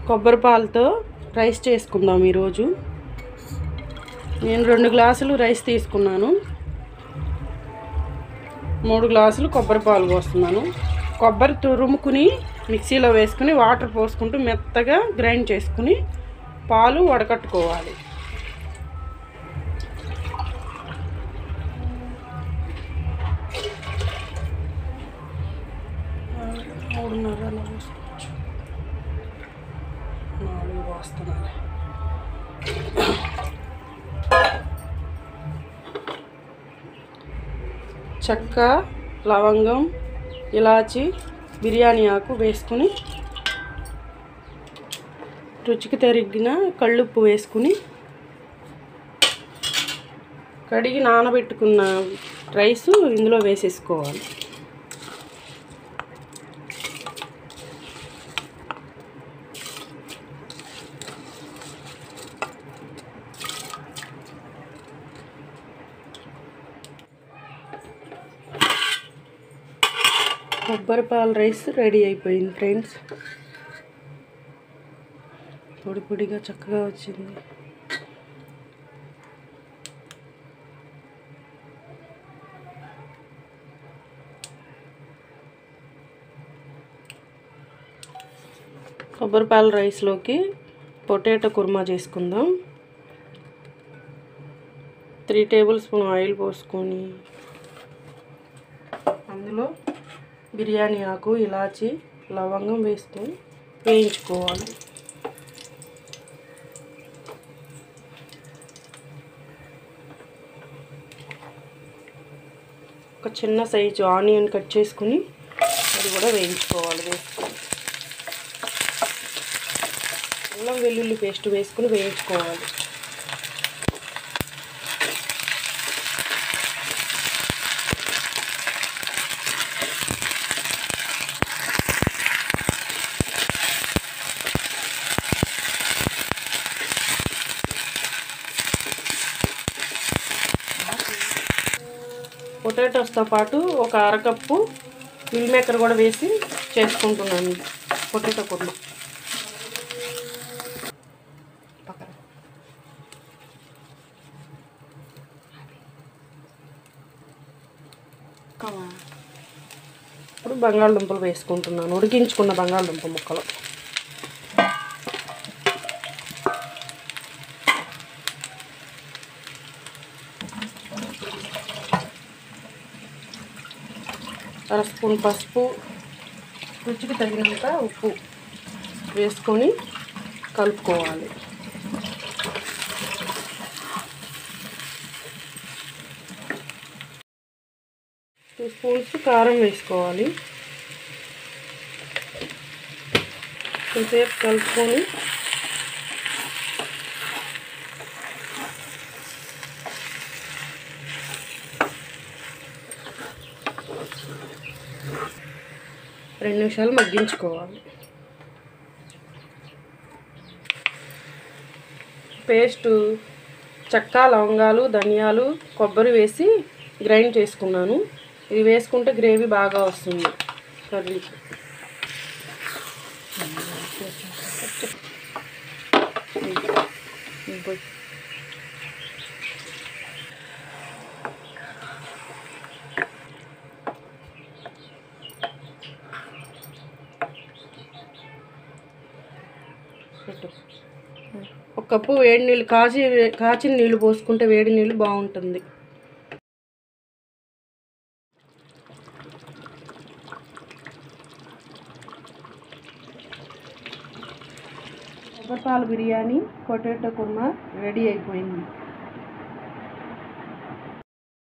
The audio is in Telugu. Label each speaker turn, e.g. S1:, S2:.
S1: కొబ్బరి పాలతో రైస్ చేసుకుందాం ఈరోజు. నేను 2 గ్లాసులు రైస్ తీసుకున్నాను. 3 గ్లాసులు కొబ్బరి పాలు పోస్తున్నాను. కొబ్బరి తురుముకుని మిక్సీలో వేసుకుని వాటర్ పోసుకుంటూ మెత్తగా గ్రైండ్ చేసుకుని పాలు వడకట్టుకోవాలి. చెక్క, లవంగం, ఇలాచి, బిర్యానీ ఆకు వేసుకుని రుచికి తరిగిన కళ్ళుప్పు వేసుకుని కడిగి నానబెట్టుకున్న రైసు ఇందులో వేసేసుకోవాలి. కొబ్బరి పాల రైస్ రెడీ అయిపోయింది ఫ్రెండ్స్. పొడి పొడిగా చక్కగా వచ్చింది. కొబ్బరి పాల రైస్లోకి పొటాటో కుర్మా చేసుకుందాం. 3 టేబుల్ స్పూన్ ఆయిల్ పోసుకొని అందులో బిర్యానీ ఆకు, ఇలాచి, లవంగం వేసుకొని వేయించుకోవాలి. ఒక చిన్న సైజు ఆనియన్ కట్ చేసుకుని అది కూడా వేయించుకోవాలి. అల్లం వెల్లుల్లి పేస్ట్ వేసుకుని వేయించుకోవాలి. పొటాటోస్తో పాటు ఒక అరకప్పు మిల్ మేకర్ కూడా వేసి చేసుకుంటున్నాను పొటాటో కుర్మా. ఇప్పుడు బంగాళదుంపలు వేసుకుంటున్నాను, ఉడికించుకున్న బంగాళదుంప ముక్కలు. అర స్పూన్ పసుపు, రుచికి తగినంత ఉప్పు వేసుకొని కలుపుకోవాలి. టూ స్పూన్స్ కారం వేసుకోవాలి. కొంచెంసేపు కలుపుకొని రెండు నిమిషాలు మగ్గించుకోవాలి. పేస్టు చెక్క, లవంగాలు, ధనియాలు, కొబ్బరి వేసి గ్రైండ్ చేసుకున్నాను. ఇది వేసుకుంటే గ్రేవీ బాగా వస్తుంది కర్రీకి. ఒక కప్పు వేడి నీళ్ళు కాచిన నీళ్ళు పోసుకుంటే వేడి నీళ్ళు బాగుంటుంది. కొబ్బరి పాల బిర్యానీ, పొటాటో కుర్మా రెడీ అయిపోయింది.